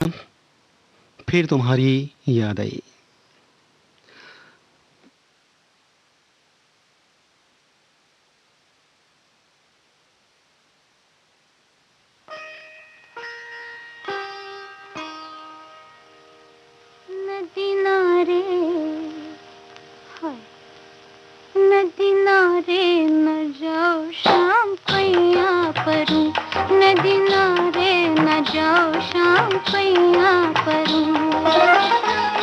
फिर तुम्हारी याद आई। नदी नारे हाय, नदी नारे न जाओ शाम पैया परूं, नदी नारे न जाओ शाम पैया परूं,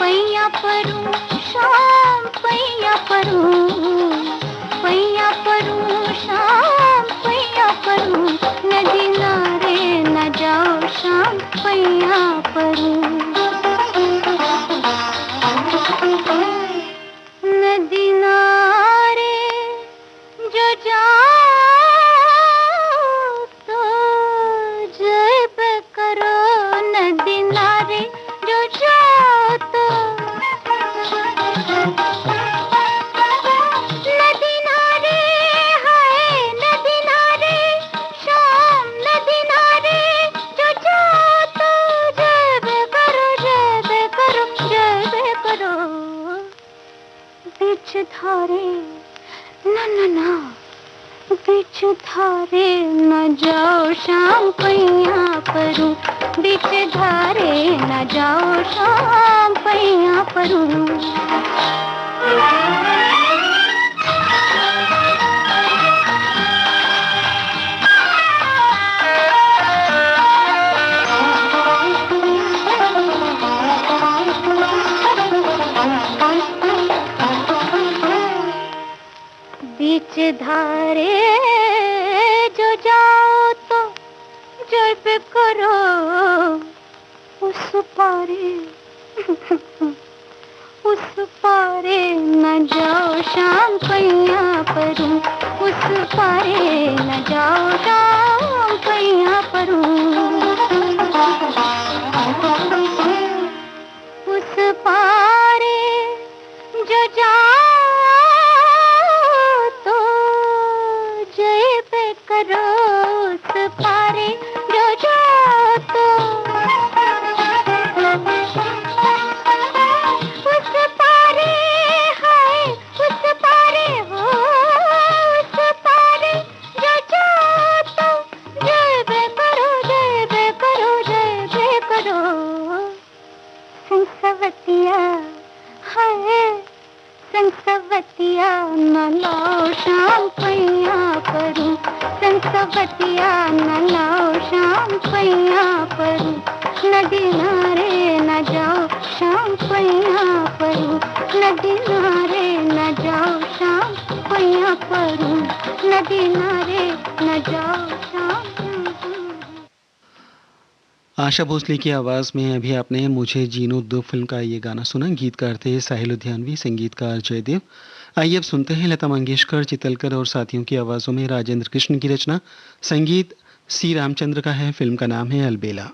पैया परूं शाम पैया परूं, पैया परूं शाम पैया परूं, नदी नारे न जाओ शाम पैया परूं। नदी नारे जो जाओ तो जब करो, नदी नारे जो जाओ तो, नदी नारे हाय, नदी नारे शाम, नदी नारे जो जाओ तो जब करो, जब करो, जब करो, बीच धारे ना बीच धारे न जाओ शाम पैया परूं, बीच धारे न जाओ शाम पैया परूं। बीच धारे जो जाओ तो जब करो, उस पारे उस पारे न जाओ शाम पैया परूं, उस पारे न जाओ शाम पैया परूं, उस पारे जो जाओ तो जब करो, उस पारे जो जाओ तो, उस पारे हाय, उस पारे हो, उस पारे जो जाओ तो जब करो, जब करो, जब करो, संसवतिया हाय, संसवतिया न लाओ शाम पैया परूं, संसवतिया न लाओ शाम पैया परूं, नदी नारे न जाओ शाम पैया परूं, नदी नारे न जाओ शाम पैया परूं, नदी नारे न जाओ शाम। आशा भोसले की आवाज़ में अभी आपने मुझे जीनो दो फिल्म का ये गाना सुना। गीतकार थे साहिल लुधियानवी, संगीतकार जयदेव। आइए अब सुनते हैं लता मंगेशकर, चितलकर और साथियों की आवाज़ों में राजेंद्र कृष्ण की रचना। संगीत सी रामचंद्र का है। फिल्म का नाम है अलबेला।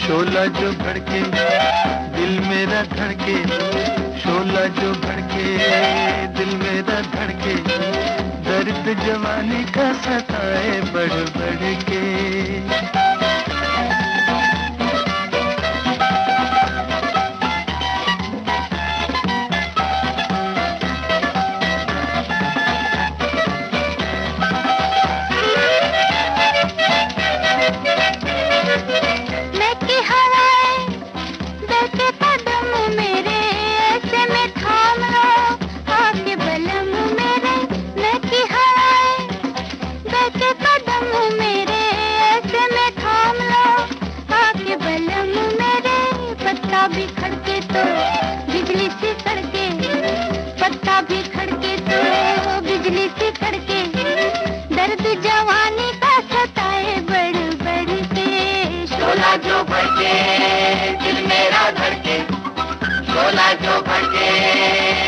शोला जो भड़के दिल मेरा धड़के, शोला जो भड़के दिल मेरा धड़के, दर्द जवानी का सताए बढ़ बढ़ के। भी खड़के तो बिजली सी कड़के, पत्ता भी खड़के तो बिजली सी कड़के, दर्द जवानी का सताए बढ़ बढ़ के। शोला जो भड़के दिल मेरा धड़के, शोला जो भड़के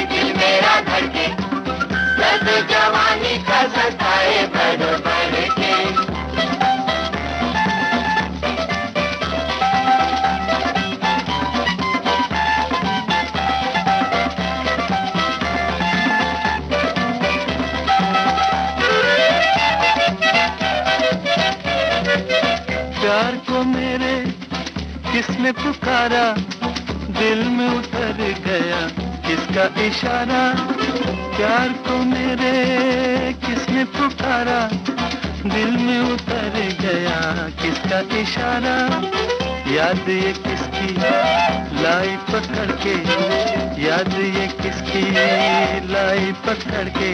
किसने पुकारा, दिल में उतर गया किसका इशारा, प्यार को मेरे किसने पुकारा, दिल में उतर गया किसका इशारा, याद ये किसकी लाई पकड़ के, याद ये किसकी लाई पकड़ के,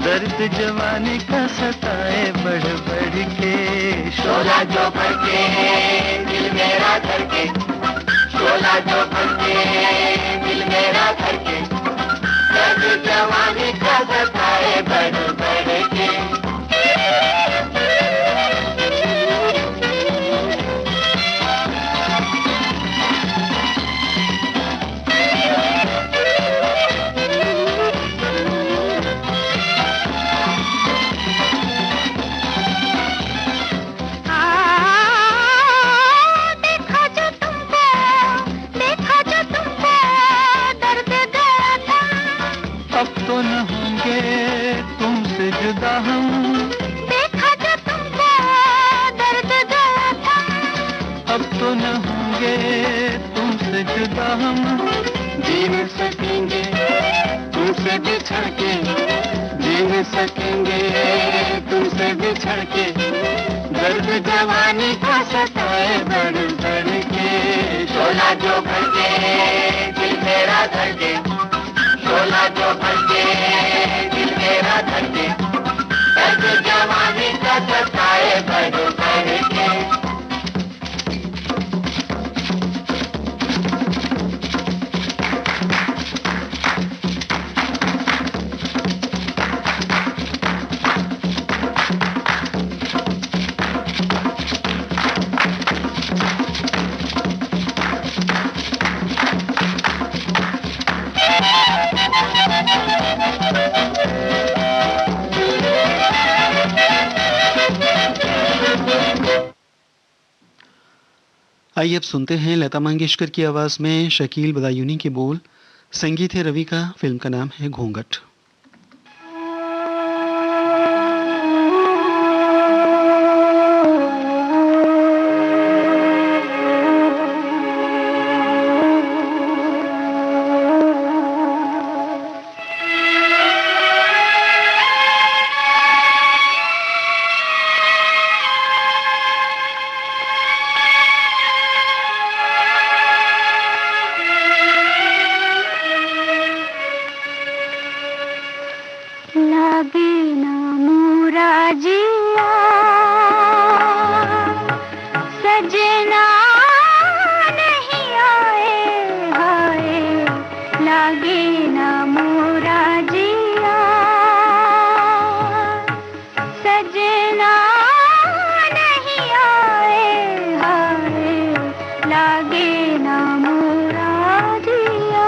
दर्द जवानी का सताए बढ़ बढ़ के, शोला जो भड़के दिल मेरा धड़के, शोला जो भड़के दिल मेरा धड़के, दर्द जवानी का सताए बढ़ बढ़ के। अब तो न होंगे तुमसे जुदा हम, देखा जो तुमको दर्द गया था, अब तो न होंगे तुमसे जुदा हम, जी न सकेंगे तुमसे बिछड़ के, जी न सकेंगे तुमसे बिछड़ के, दर्द जवानी का सताए बढ़ बढ़ के, शोला जो भड़के दिल मेरा धड़के, शोला जो भड़के दिल मेरा धड़के, दर्द जवानी का सताए बढ़ बढ़ के। आइए अब सुनते हैं लता मंगेशकर की आवाज़ में शकील बदायूनी के बोल, संगीत है रवि का, फिल्म का नाम है घूंघट। लागे ना मोरा जिया, सजना नहीं आए हाय, लागे ना मोरा जिया, सजना नहीं आए हाय, लागे ना मोरा जिया।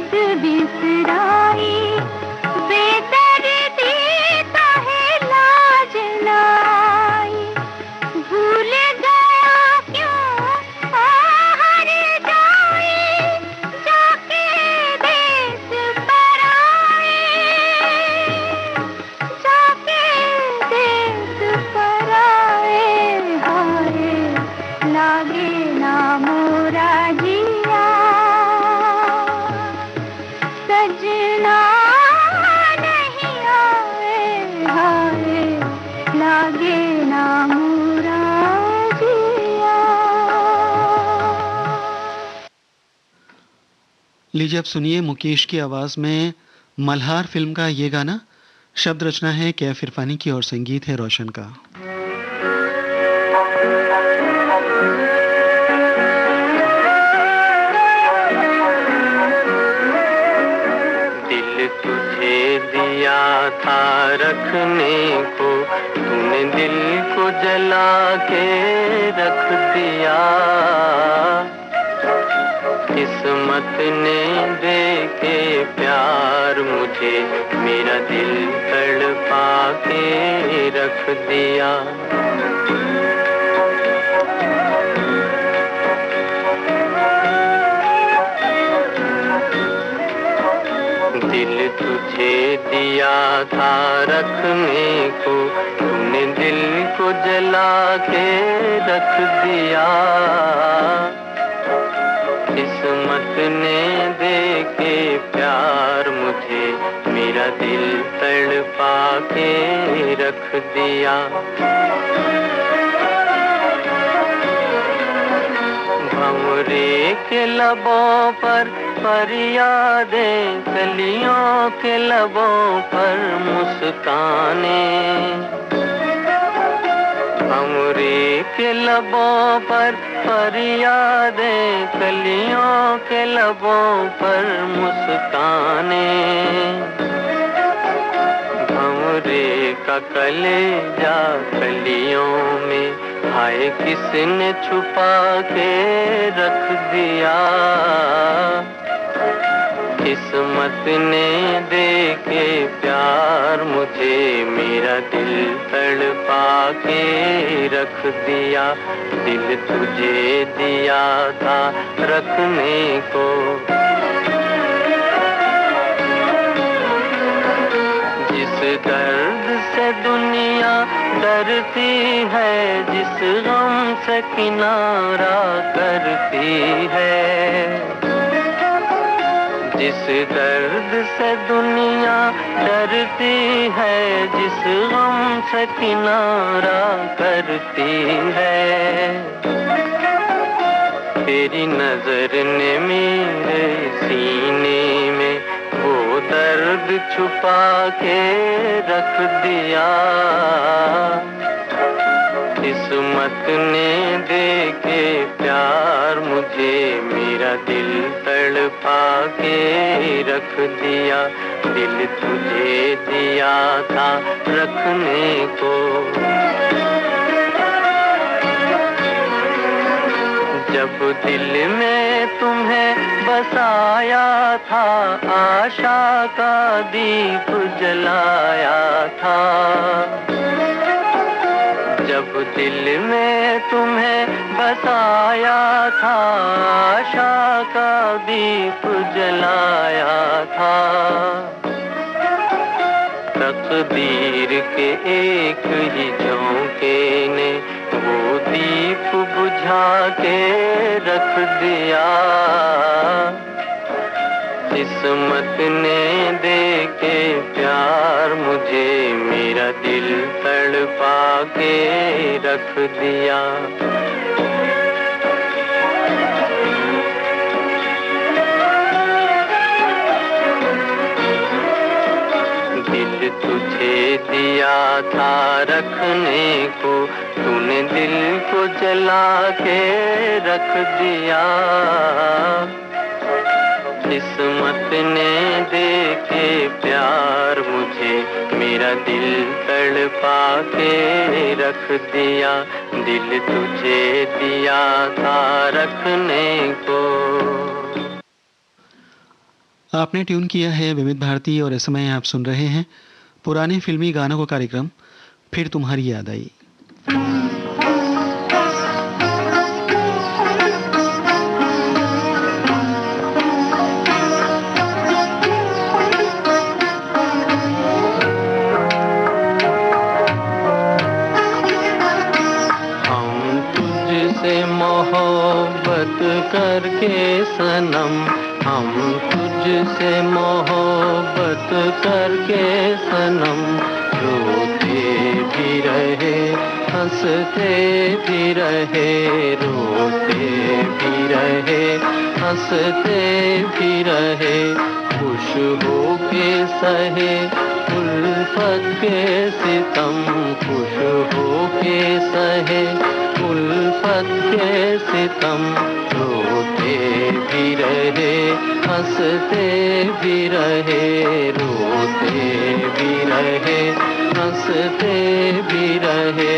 खुद बिसराई, बेदर्दी काहे लाज लाई, भूल गया क्यों हार जाए, जाके देश पराए, जाके देश पराए, हाय लागे ना मोरा जिया, सजना नहीं आए, हाय लागे ना मोरा जिया। लीजिए अब सुनिए मुकेश की आवाज में मल्हार फिल्म का ये गाना। शब्द रचना है कैफ इरफानी की और संगीत है रोशन का। दिल तुझे दिया था रखने को, तूने दिल को जला के रख दिया, किस्मत ने दे के प्यार मुझे मेरा दिल तड़पा के रख दिया। दिल तुझे दिया था रखने को, तूने दिल को जला के रख दिया, किस्मत ने दे के प्यार मुझे मेरा दिल तड़पा के रख दिया। भंवरे के लबों पर फरियादें, कलियों के लबों पर मुस्काने, भंवरे के लबों पर फरियादें, कलियों के लबों पर मुस्काने, भंवरे का कलेजा कलियों में हाय किसने छुपा के रख दिया, किस्मत ने दे के प्यार मुझे मेरा दिल तड़पा के रख दिया। दिल तुझे दिया था रखने को, जिस दर्द से दुनिया डरती है, जिस गम से किनारा करती है, जिस दर्द से दुनिया डरती है, जिस गम से किनारा करती है, तेरी नजर ने मेरे सीने में वो दर्द छुपा के रख दिया, किस्मत ने दे के प्यार मुझे मेरा दिल तड़पा के रख दिया। दिल तुझे दिया था रखने को, जब दिल में तुम्हें बसाया था, आशा का दीप जलाया था, जब दिल में तुम्हें बसाया था, आशा का दीप जलाया था, तकदीर के एक ही झोंके ने वो दीप बुझा के रख दिया, किस्मत ने दे के प्यार मुझे मेरा दिल तड़पा के रख दिया। दिल तुझे दिया था रखने को, तूने दिल को जला के रख दिया, किस्मत ने दे के प्यार मुझे मेरा दिल तड़पा के रख दिया। दिल तुझे दिया था रखने को। आपने ट्यून किया है विविध भारती और इस समय आप सुन रहे हैं पुराने फिल्मी गानों का कार्यक्रम फिर तुम्हारी याद आई। मोहब्बत करके सनम, हम तुझसे मोहब्बत करके सनम, रोते भी रहे हंसते भी रहे, रोते भी रहे हंसते भी रहे, खुश हो के सहे उल्फत के सितम, खुश हो के सहे उल्फत के सितम, रोते भी रहे हंसते भी रहे, रोते भी रहे हंसते भी रहे।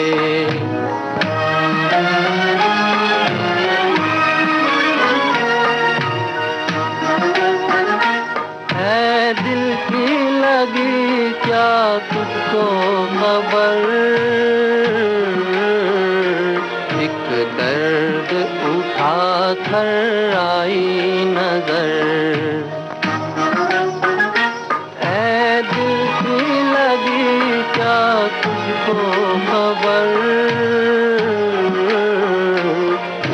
है दिल की लगी क्या तुझको खबर, एक दर्द उठा कर आई नजर, ऐ दिल की लगी क्या तुझको खबर,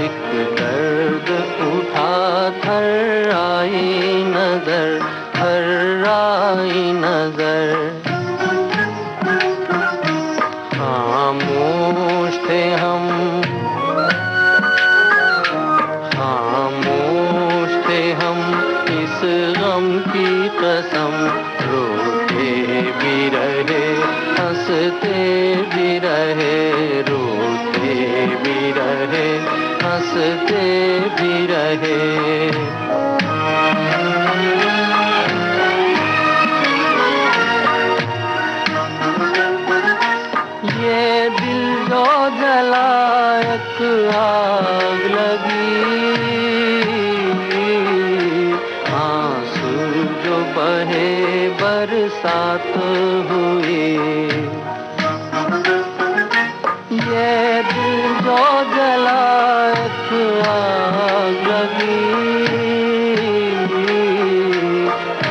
एक दर्द उठा कर आई नजर, कर आई नजर। खामोश थे हम, खामोश थे हम इस गम की कसम, रोते भी रहे हंसते भी रहे, रोते भी रहे हंसते भी रहे। ये दिल जो जला एक आग लगी, आंसू जो बहे बरसात हुई, ये दिल जो जला एक आग लगी,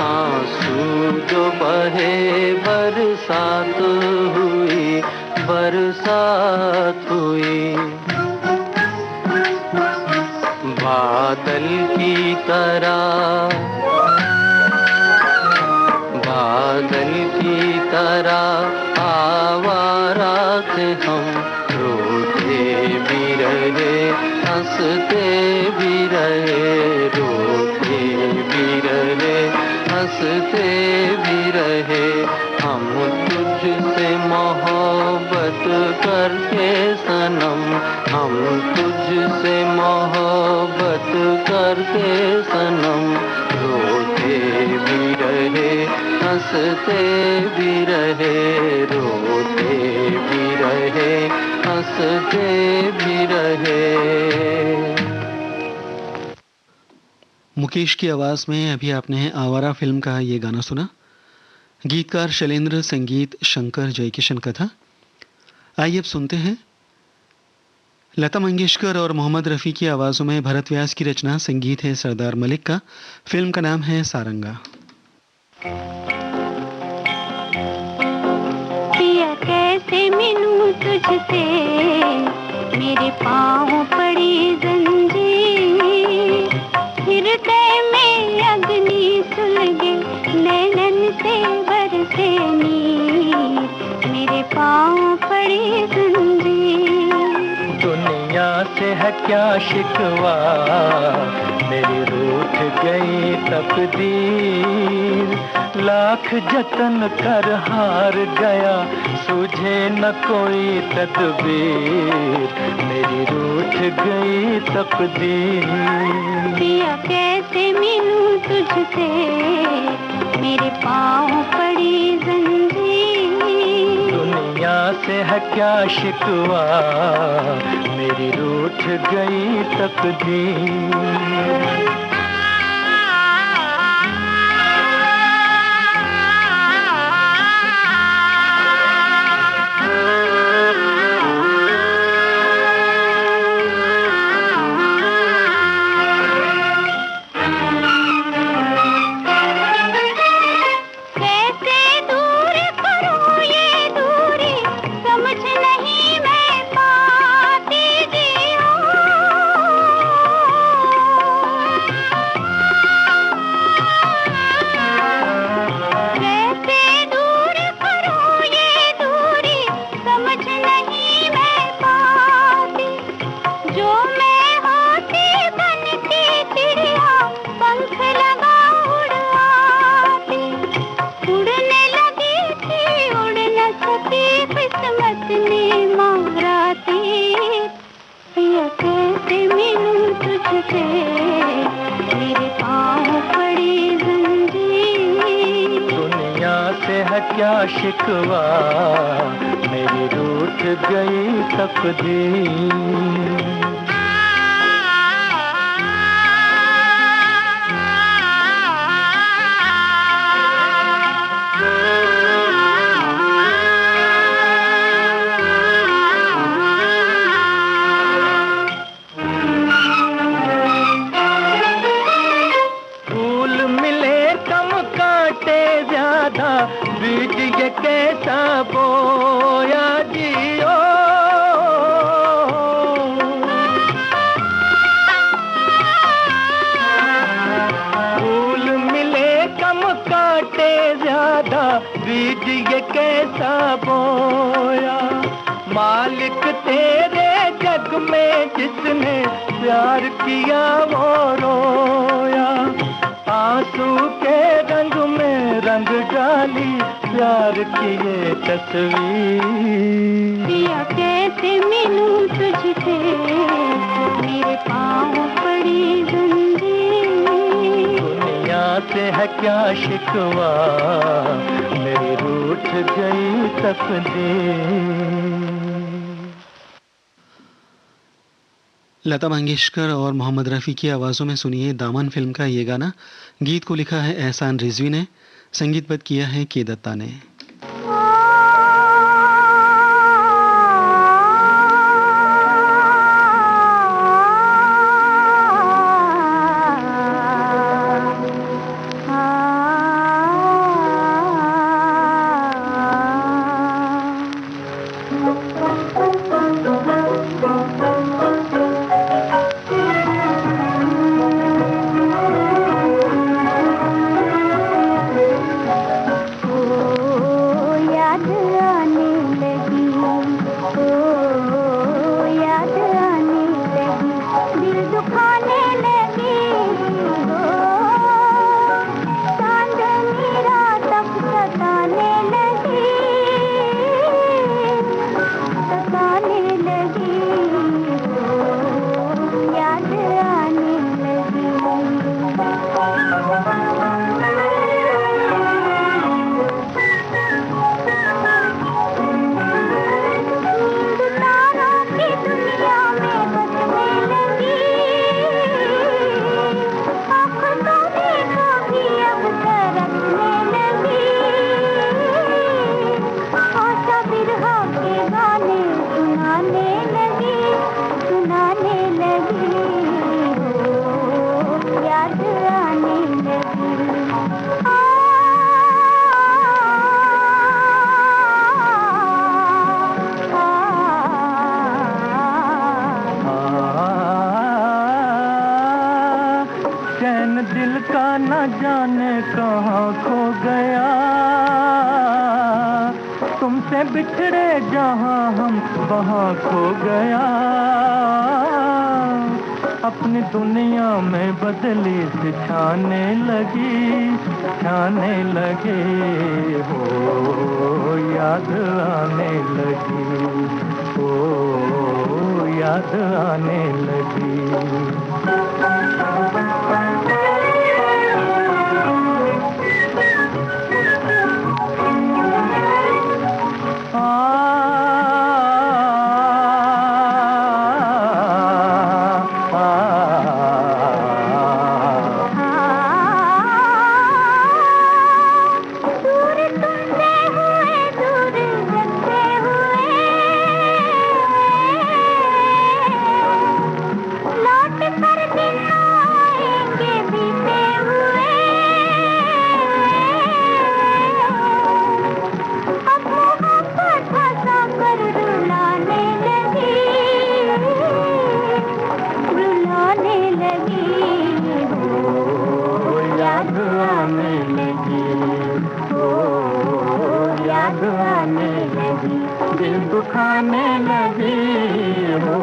आंसू जो बहे बरसात हुई, बरसात हुई। बादल की तरह, बादल की तरह आवारा थे हम, रोते भी रहे हंसते भी रहे, रोते भी रहे हंसते भी रहे। हम तुझसे मोहब्बत करके सनम, हम तुझसे मोहब्बत करके सनम, रोते भी रहे हंसते भी रहे, रोते भी रहे हंसते भी रहे। मुकेश की आवाज में अभी आपने आवारा फिल्म का ये गाना सुना। गीतकार शैलेंद्र, संगीत शंकर जयकिशन का था। आइए अब सुनते हैं लता मंगेशकर और मोहम्मद रफ़ी की आवाज़ों में भरत व्यास की रचना, संगीत है सरदार मलिक का। फिल्म का नाम है सारंगा। पिया कैसे मिलूं तुझसे, मेरे पाँव पड़ी जंजीर, हृदय में अग्नि सुलगे, नैनन से बरसे नीर, मेरे पाँव पड़ी जंजीर। दुनिया से है क्या शिकवा, मेरी रूठ गई तकदीर, लाख जतन कर हार गया, सूझे न कोई तदबीर, मेरी रूठ गई तकदीर। पिया कैसे मिलूं तुझसे, मेरे पाँव पड़ी जंजीर। दुनिया से है क्या शिकवा, मेरी रूठ गई तकदीर। है क्या शिकवा, मेरी रूठ गई तकदीर। बीज ये कैसा बोया जियो, फूल मिले कम काटे ज्यादा, बीज ये कैसा बोया। मालिक तेरे जग में जिसने प्यार किया वो रोया, आंसू के रंग में रंग डाली प्यार की ये तस्वीर। पिया कैसे मिलूं तुझसे, मेरे पाँव पड़ी जंजीर। दुनिया से है क्या शिकवा, मेरी रूठ गई तकदीर। लता मंगेशकर और मोहम्मद रफ़ी की आवाज़ों में सुनिए दामन फिल्म का ये गाना। गीत को लिखा है एहसान रिजवी ने, संगीतबद्ध किया है के दत्ता ने। बिछड़े जहां हम वहां खो गया, अपनी दुनिया में बदली से छाने लगे हो, याद आने लगी हो, याद आने लगी। दुखाने लगी हो,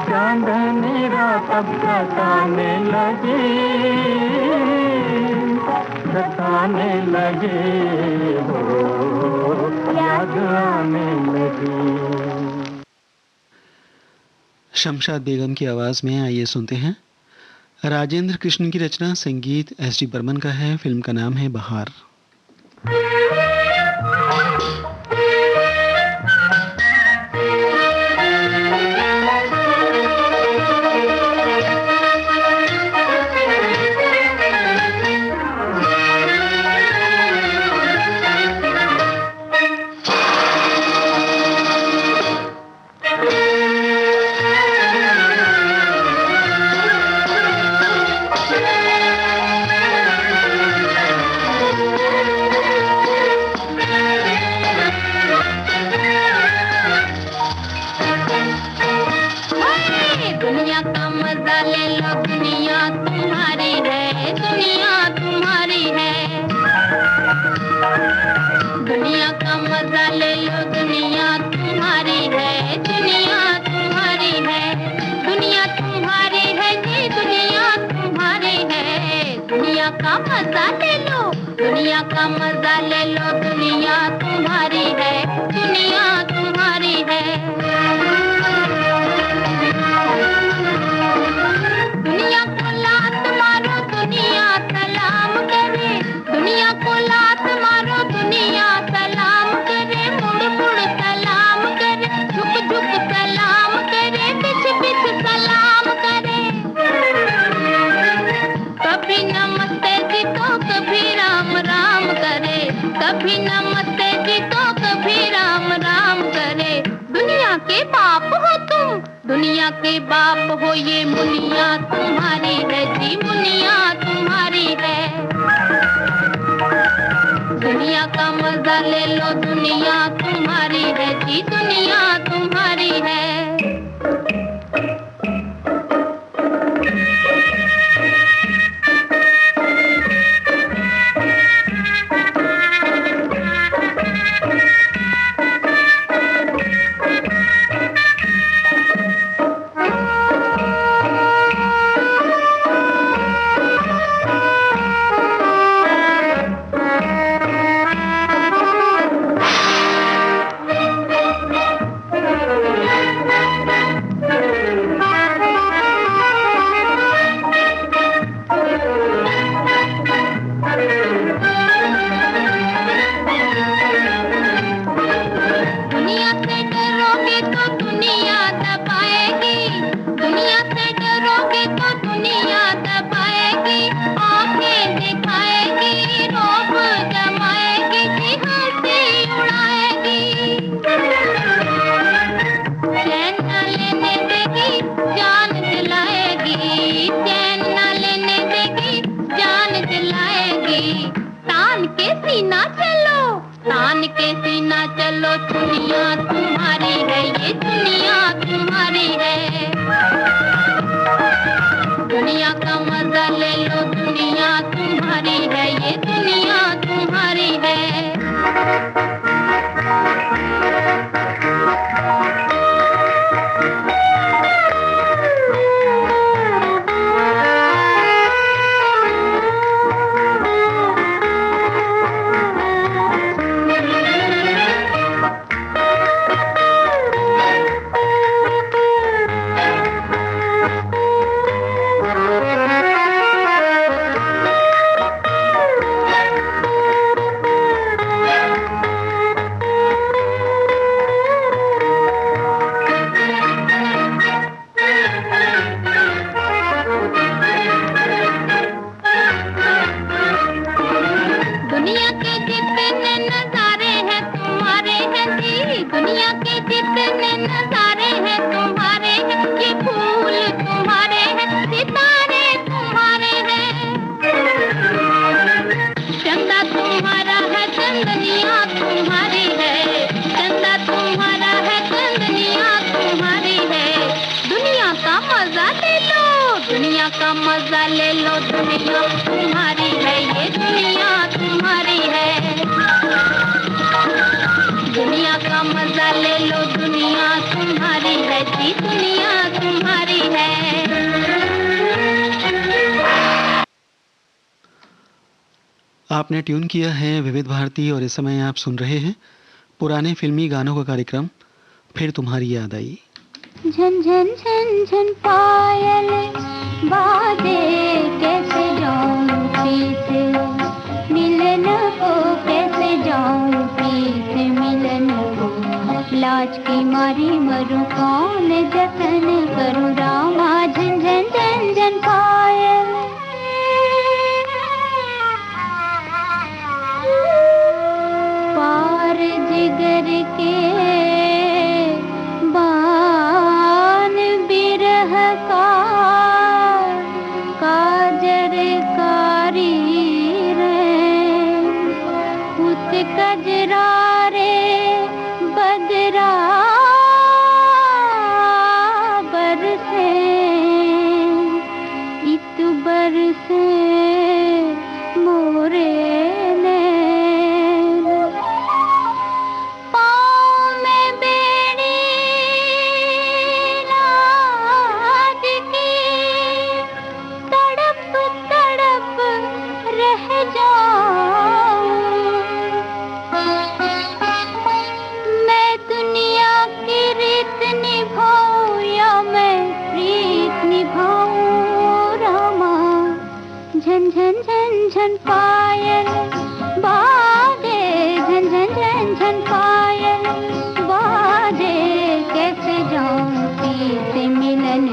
चांदनी रात अब सताने लगी हो, याद आने लगी। शमशाद बेगम की आवाज़ में आइए सुनते हैं। राजेंद्र कृष्ण की रचना, संगीत एस डी बर्मन का है। फिल्म का नाम है बहार। दुनिया का मजा ले लो, दुनिया तुम्हारी है, दुनिया तुम्हारी है। दुनिया का मजा ले लो, दुनिया तुम्हारी है, दुनिया तुम्हारी है। दुनिया तुम्हारी है जी, दुनिया तुम्हारी है। दुनिया का मजा ले लो, दुनिया का मजा ले लो, दुनिया तुम्हारी है, दुनिया तुम्हारी है। दुनिया को लात मारो, दुनिया सलाम करे। दुनिया को लात मारो, दुनिया सलाम करे। मुड़ मुड़ सलाम करे, झुक झुक सलाम करे, पिछ पिछ सलाम करे। कभी नमस्ते जी तो कभी राम राम करे। कभी नमस्ते जी तो कभी राम राम करे। दुनिया के बाप हो तुम, दुनिया के बाप हो, ये मुनिया तुम्हारी है जी, मुनिया तुम्हारी है। दुनिया का मजा ले लो, दुनिया तुम्हारी है जी, दुनिया तुम्हारी है। तान के सीना चलो, दुनिया तुम्हारी है, ये दुनिया तुम्हारी है। दुनिया का मजा ले लो, दुनिया तुम्हारी है, ये दुनिया तुम्हारी है। दुनिया के जितने नजारे हैं तुम्हारे हैं जी, दुनिया के जितने नजारे हैं तुम्हारे हैं। ये फूल तुम्हारे हैं, सितारे तुम्हारे हैं। चंदा तुम्हारा है, चंदनिया तुम्हारी है। चंदा तुम्हारा है, चंदनिया तुम्हारी है। दुनिया का मजा ले लो, दुनिया का मजा ले लो, दुनिया तुम्हारी है, ये दुनिया तुम्हारी है। दुनिया का मजा ले लो, दुनिया तुम्हारी है जी, दुनिया तुम्हारी है। आपने ट्यून किया है विविध भारती और इस समय आप सुन रहे हैं पुराने फिल्मी गानों का कार्यक्रम फिर तुम्हारी याद आई। झन झन झन झन पायल बाजे, कैसे जाऊं से मिलन को कैसे मारी मरूं कौन जतन करूं रामा झन झन झन झन पायल। पार जिगर के बान बिरह का काजर कारी रे उत कजरा रे बदरा बरसे इत बरसे मोरे नैन। पाँव में बेड़ी लाद के तड़प तड़प रह जाऊं। मैं दुनिया की रीत निभाऊं या मैं प्रीत निभाऊं रामा झन झन झन झन पायल बाजे झन झन झन झन पायल बाजे। कैसे जाऊं से मिलन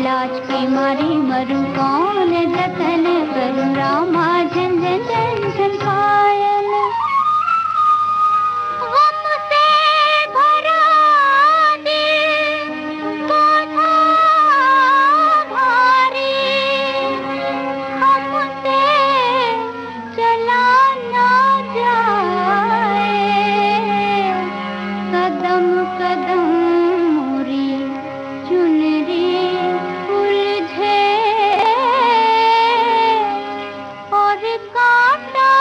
लाज की मारी मरूं कौन जतन करूं रामा झन झन झन झन पायल। गम से भरा दिल बोझा भारी हमसे चला ना जाए। कदम कदम मोरी चुनरी उलझे और कांटा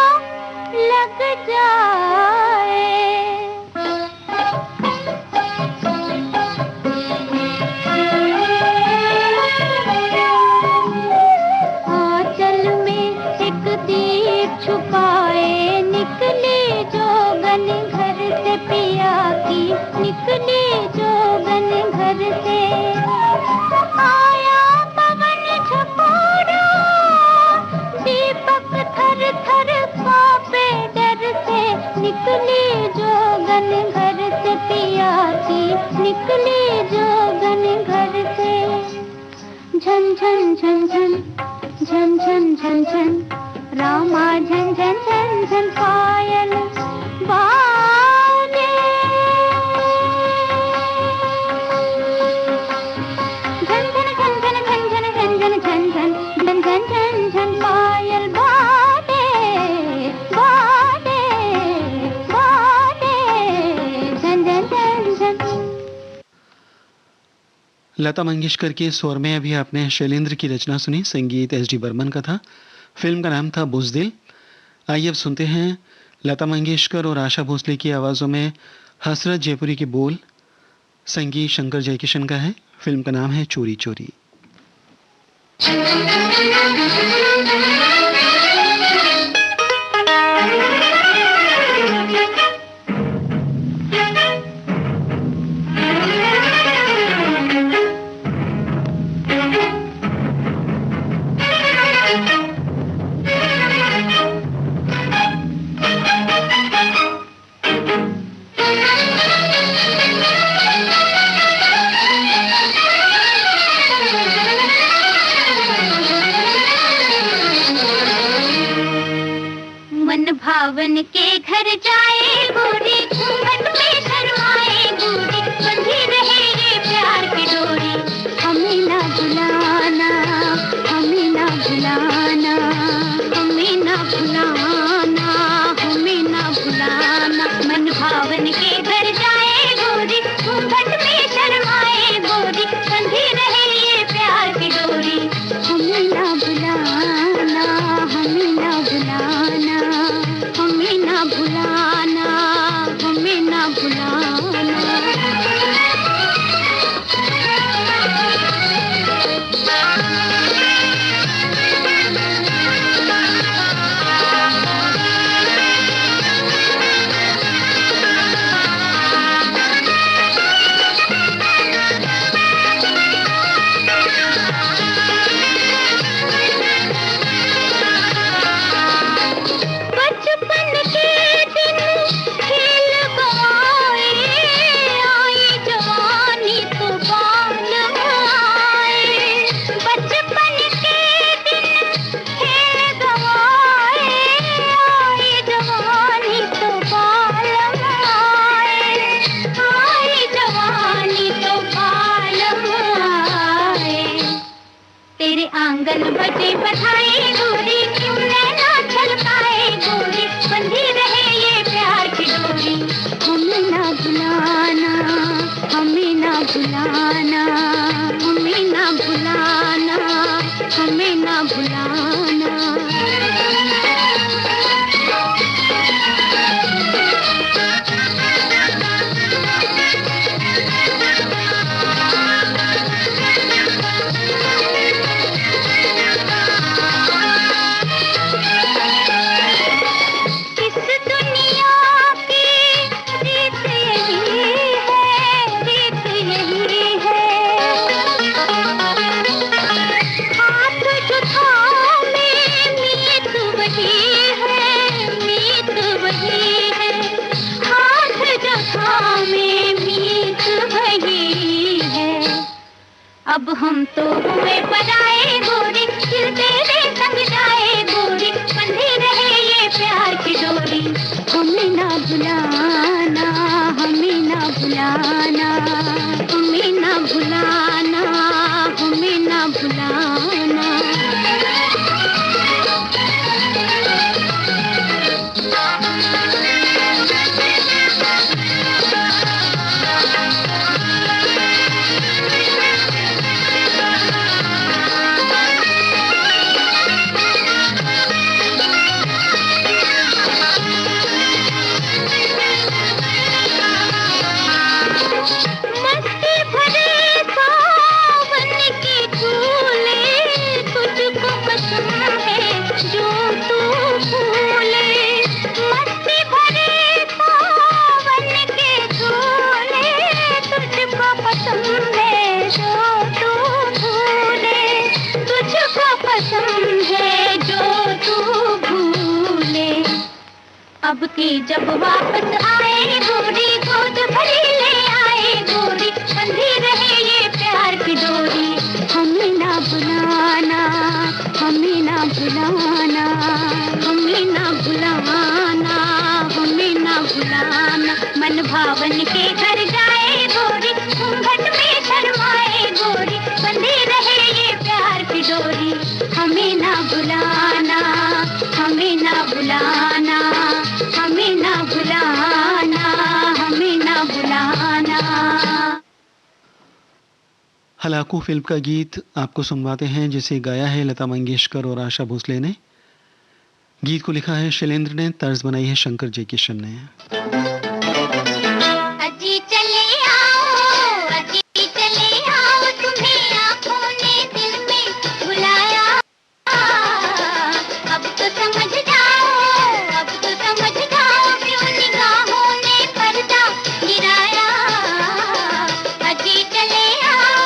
लग जाए। आंचल में एक तीर छुपाए निकली जोगन घर से पिया की निकली जोगन घर से। आया पवन झकोरा दीपक थर थर कांपे डर से निकली जोगन घर से पिया की निकली जोगन घर से। झन झन झन झन झन झन झन झन रामा झन झन झन झन पायल बाजे। झन झन झन झन झन झन झन झन झन झन झन झन झन पायल बाजे बाजे बाजे झन झन झन झन। लता मंगेशकर के स्वर में अभी आपने शैलेंद्र की रचना सुनी, संगीत एस.डी. बर्मन का था। फिल्म का नाम था बुज़दिल। आइए अब सुनते हैं लता मंगेशकर और आशा भोसले की आवाज़ों में हसरत जयपुरी के बोल। संगीत शंकर जयकिशन का है। फिल्म का नाम है चोरी चोरी। मन भावन के घर जाए गोरी घूंघट में शर्माए गोरी बंधी रहे ये प्यार की डोरी। हमें ना भुलाना हमें ना भुलाना हमें ना भुलाना हमें ना भुलाना। मन भावन के घर जाए गोरी घूंघट में शर्माए गोरी बंधी रहे ये प्यार की डोरी। हमें ना भुलाना हमें ना भुलाना हमें ना भुलाना हमें ना भुलाना। बचपन के दिन बजन बजे बधाई गोरी, क्यों नैना छलकाए गोरी, बंधी रहे ये प्यार की डोरी। हमें ना भुलाना, हमें ना भुलाना, हमें ना भुलाना, हमें ना भुलाना। अब हम तो हुए पराए गोरी, फिर तेरे संग जाए गोरी, बंधी रहे ये प्यार की डोरी। हमें ना भुलाना, हमें ना भुलाना, हमें ना भुलाना, हमें ना भुलाना। अब की जब वापस आए गोरी, गोद भरी ले आए गोरी, बंधी रहे ये प्यार की डोरी। हमें ना भुलाना, हमें ना भुलाना, हमें ना भुलाना, हमें ना भुलाना। मन भावन के घर जाए गोरी, घूंघट में शर्माए गोरी, बंधी रहे ये प्यार की डोरी। हमें ना भुलाना, हमें ना भुलाना, हमें ना भुलाना, हमें ना भुलाना। हलाकू फिल्म का गीत आपको सुनवाते हैं, जिसे गाया है लता मंगेशकर और आशा भोसले ने। गीत को लिखा है शैलेंद्र ने, तर्ज बनाई है शंकर जयकिशन ने। अजी चले आओ, अजी चले आओ, तुम्हें आँखों ने दिल में बुलाया। अब तो समझ जाओ, अब तो समझ जाओ, क्यों निगाहों ने पर्दा गिराया। अजी चले आओ।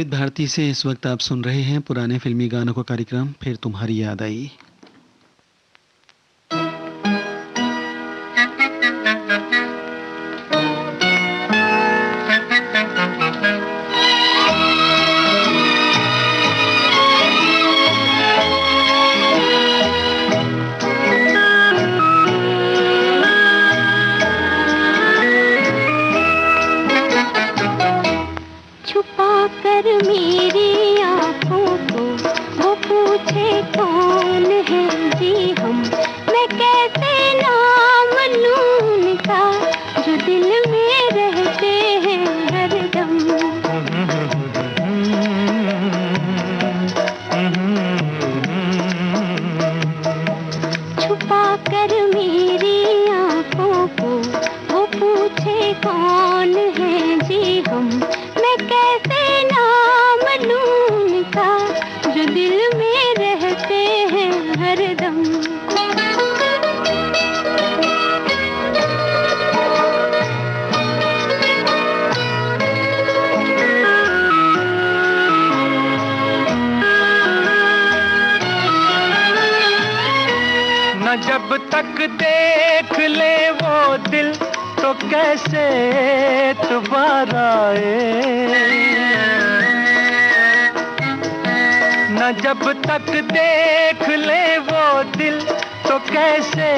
भारती से इस वक्त आप सुन रहे हैं पुराने फिल्मी गानों का कार्यक्रम फिर तुम्हारी याद आई। जब तक देख ले वो दिल तो कैसे दोबारा आए, न जब तक देख ले वो दिल तो कैसे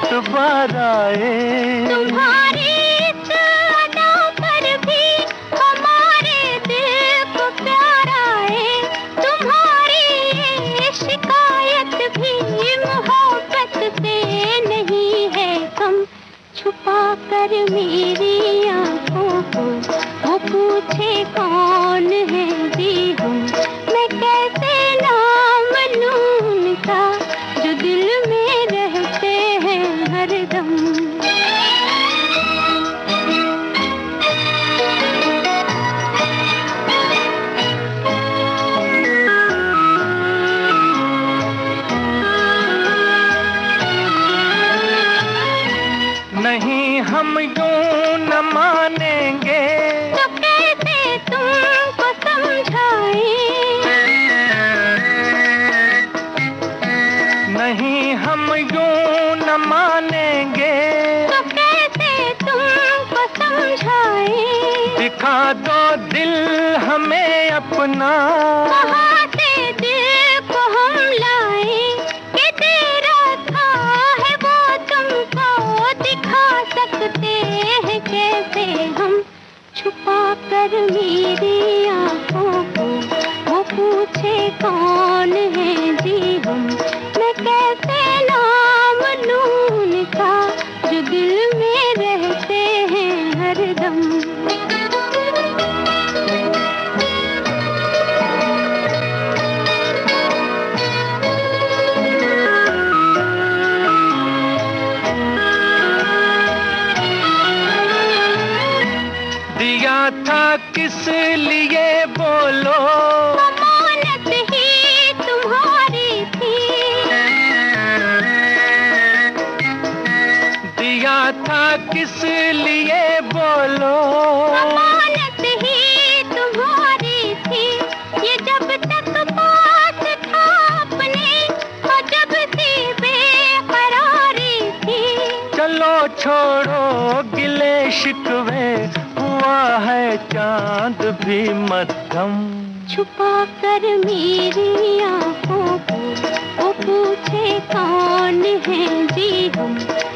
दोबारा आए। तुम्हारी इस अदा पर भी हमारे दिल को प्यार आए, तुम्हारी ये शिकायत भी मोहब्बत से नहीं है कम। छुपा कर मेरी आंखों को वो पूछे कौन है जी हम, मैं कैसे नाम लूं उनका जो दिल में रहते हैं हरदम। नहीं हम यूं न मानेंगे तो कैसे तुमको समझाएं, नहीं हम यूं न मानेंगे तो कैसे तुमको समझाएं। दिखा दो दिल हमें अपना, कहाँ से दिल को हम लाएं कि तेरा था है वो तुमको दिखा सकते हैं कैसे हम। छुपा कर मेरी आंखों को वो पूछे कौन है जी हम, मैं कैसे नाम लूं उनका जो दिल में रहते हैं हरदम। दिया था किस लिए बोलो, अमानत ही तुम्हारी थी, दिया था किस लिए बोलो, अमानत ही तुम्हारी थी। ये जब तक पास था अपने और जब से बेकरारी थी। चलो छोड़ो गिले शिकवे, हुआ है चांद भी मध्यम। छुपा कर मेरी आंखों को वो पूछे कौन है जी हम,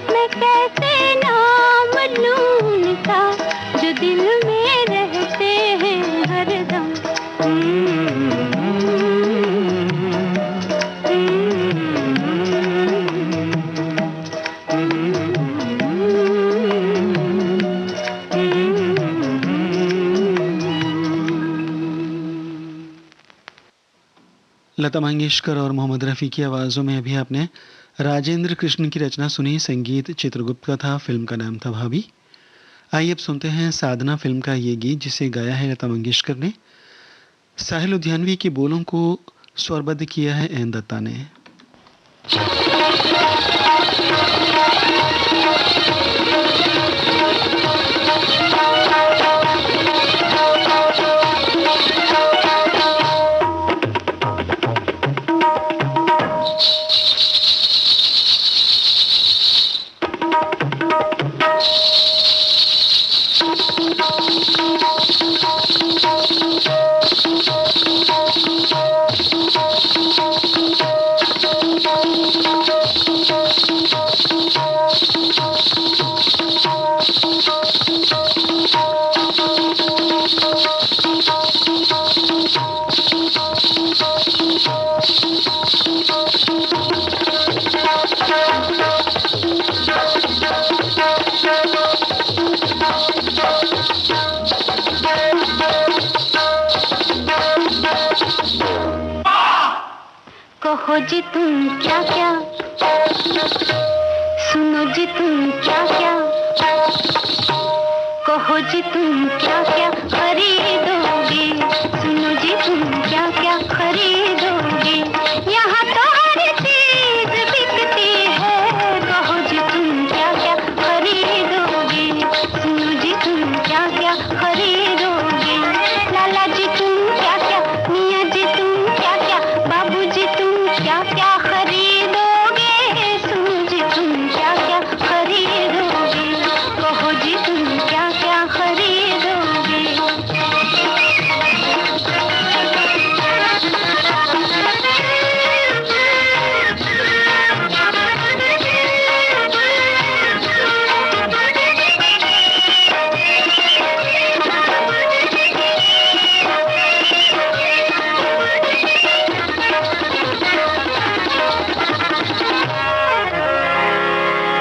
मैं कैसे नाम लूं उनका जो दिल में रहते हैं हरदम। लता मंगेशकर और मोहम्मद रफ़ी की आवाज़ों में अभी आपने राजेंद्र कृष्ण की रचना सुनी। संगीत चित्रगुप्त का था, फिल्म का नाम था भाभी। आइए अब सुनते हैं साधना फिल्म का ये गीत जिसे गाया है लता मंगेशकर ने। साहिल लुधियानवी के बोलों को स्वरबद्ध किया है एन दत्ता ने। कहो जी तुम क्या क्या, सुनो जी तुम क्या क्या, कहो जी तुम क्या क्या खरीदोगे, सुनो जी तुम क्या क्या खरीदोगे, यहाँ तो हर चीज बिकती है, कहो जी तुम क्या क्या खरीदोगे, सुनो जी तुम क्या क्या खरीदोगे, लाला जी तुम क्या क्या, मियाँ जी तुम क्या क्या, बाबू जी तुम क्या क्या खरीदोगे, सुनो जी तुम क्या क्या खरीदोगे, कहो जी तुम क्या क्या खरीदोगे।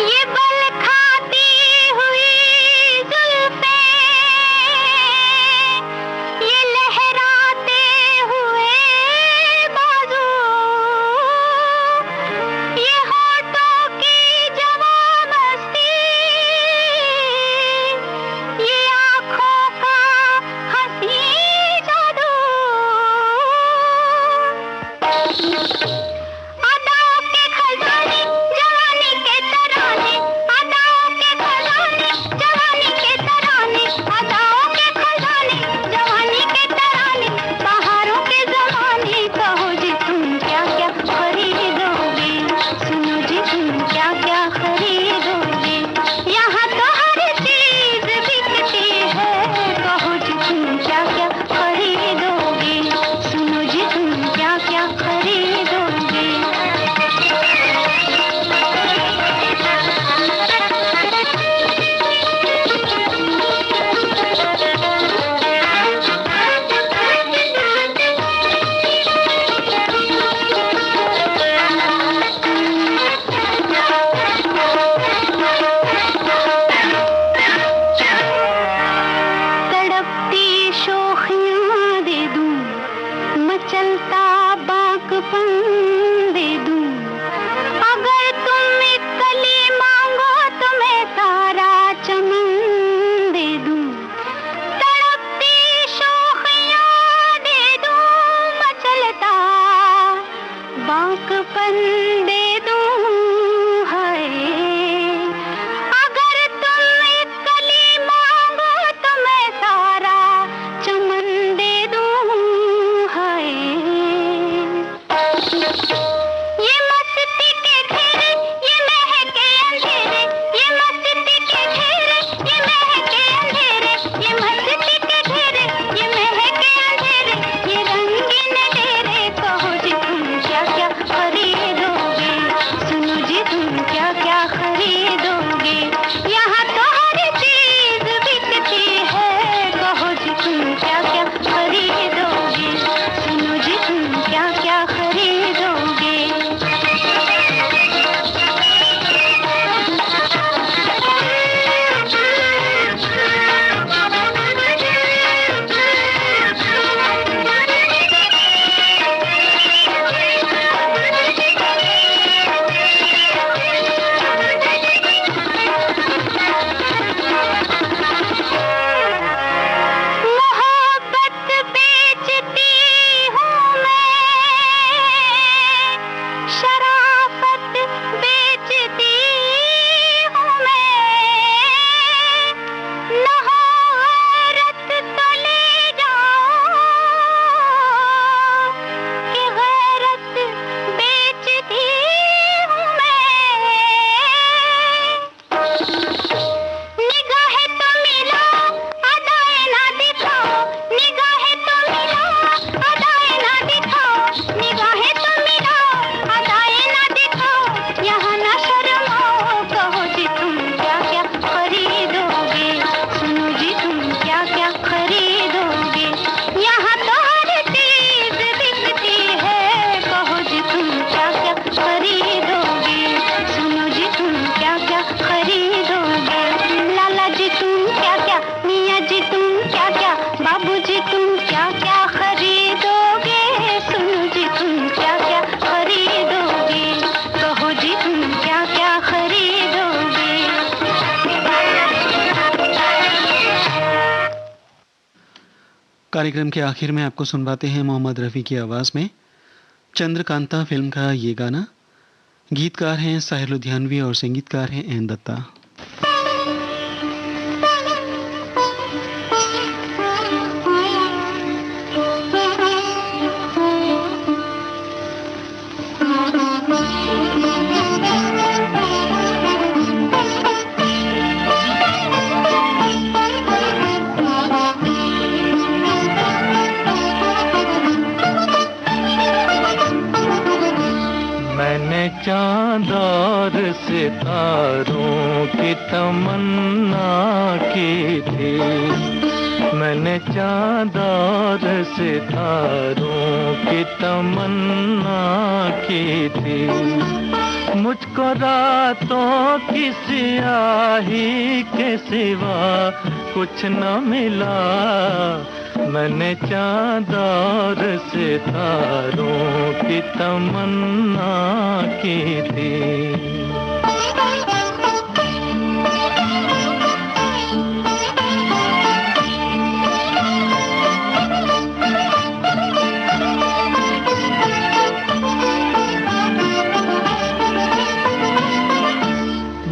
ये बल खाती हुई जुल्फें, ये लहराते हुए बाजू, ये होठों की जवां मस्ती, ये आँखों का हंसी जादू, अदाओं के खजाने जवानी के तराने, अदाओं के खजाने जवानी के तराने, अदाओं के खजाने जवानी के तराने, बहारों के ज़माने, कहो जी तुम क्या क्या खरीदोगे, सुनो जी तुम क्या क्या खरीदोगे, यहाँ तो हर चीज बिकती है, कहो जी तुम क्या क्या खरीदोगे, सुनो जी तुम क्या क्या खरीदोगे। तड़पती शोखियाँ दे दूं, मचलता बाकपन दे दूं, अगर तुम एक कली मांगो तो मैं सारा चमन दे दूं, तड़पती शोखियाँ दे दूं, मचलता बाकपन दे दूं, हाय, अगर तुम एक कली मांगो तो मैं सारा चमन दे दूं, हाय, ये मस्ती के घेरे, ये महके अंधेरे, ये मस्ती के घेरे, ये महके अंधेरे, ये मस्ती के घेरे, ये महके अंधेरे, ये रंगीन डेरे, कहो जी तुम क्या क्या खरीदोगे, सुनो कार्यक्रम के आखिर में आपको सुनवाते हैं मोहम्मद रफ़ी की आवाज़ में चंद्रकांता फिल्म का ये गाना। गीतकार हैं साहिर लुधियानवी और संगीतकार हैं एन दत्ता। चाँद और सितारों की तमन्ना की थी, मैंने चाँद और सितारों की तमन्ना की थी। मुझको रातों की स्याही के सिवा कुछ न मिला, मैंने चाँद और सितारों की तमन्ना की थी।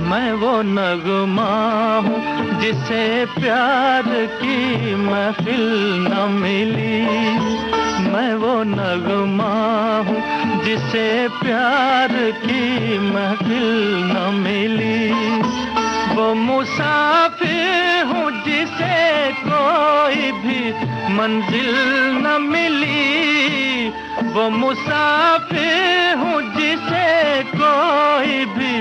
मैं वो नगमा हूँ जिसे प्यार की महफिल न मिली, मैं वो नगमा हूँ जिसे प्यार की महफिल न मिली। वो मुसाफिर हूँ जिसे कोई भी मंजिल न मिली, वो मुसाफिर हूँ जिसे कोई भी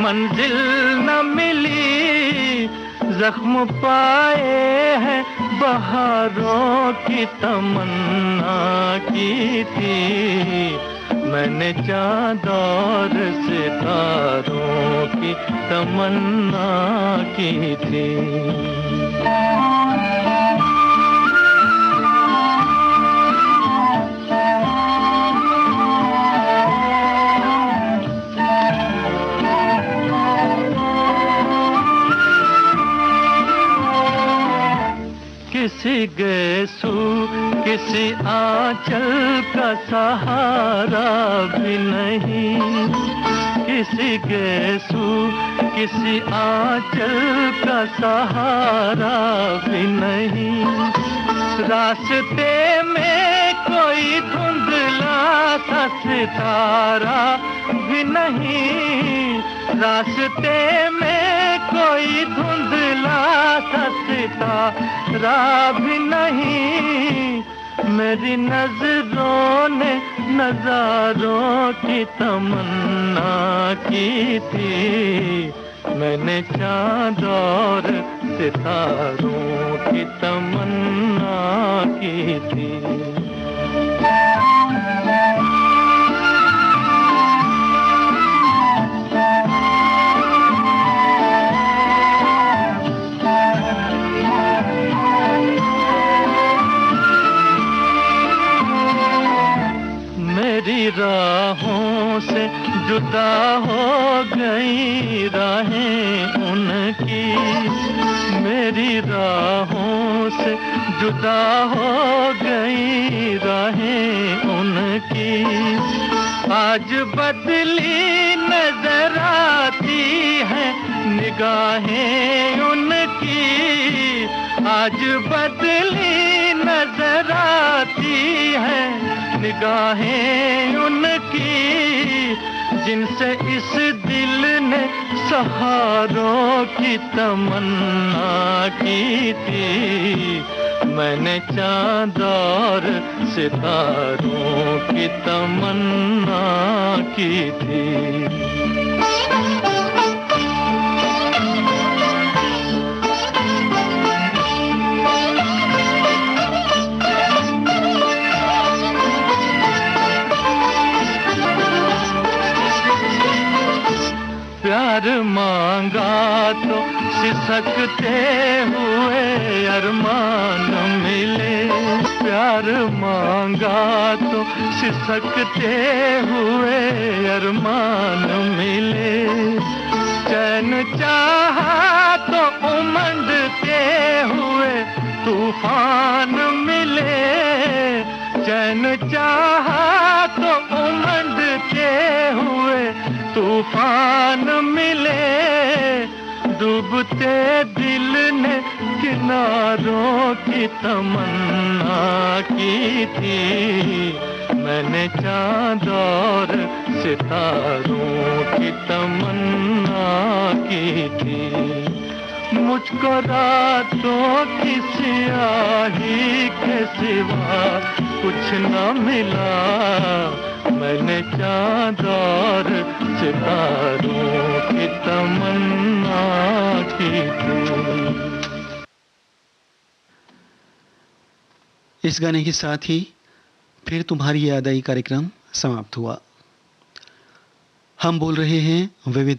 मंजिल न मिली। जख्म पाए हैं बहारों की तमन्ना की थी, मैंने चाँद और सितारों की तमन्ना की थी। किसी गेसू किसी आंचल का सहारा भी नहीं, किसी गेसू किसी आंचल का सहारा भी नहीं। रास्ते में कोई धुंधला सा सितारा भी नहीं, रास्ते में कोई धुंधला सा सितारा भी नहीं। मेरी नजरों ने नजारों की तमन्ना की थी, मैंने चाँद और सितारों की तमन्ना की थी। मेरी राहों से जुदा हो गई राहें उनकी, मेरी राहों से जुदा हो गई राहें उनकी। आज बदली नजर आती है निगाहें उनकी, आज बदली नजर आती है निगाहें उनकी। जिनसे इस दिल ने सहारों की तमन्ना की थी, मैंने चाँद और सितारों की तमन्ना की थी। प्यार मांगा तो सिसकते हुए अरमान मिले, प्यार मांगा तो सिसकते हुए अरमान मिले। चैन चाहा तो उमंडते हुए तूफान मिले, तूफान मिले डूबते दिल ने किनारों की तमन्ना की थी। मैंने चांद और सितारों की तमन्ना की थी। मुझको रातों की स्याही के सिवा कुछ न मिला। मैंने चांद और सितारों की तमन्ना की थी। इस गाने के साथ ही फिर तुम्हारी याद आई कार्यक्रम समाप्त हुआ। हम बोल रहे हैं विविध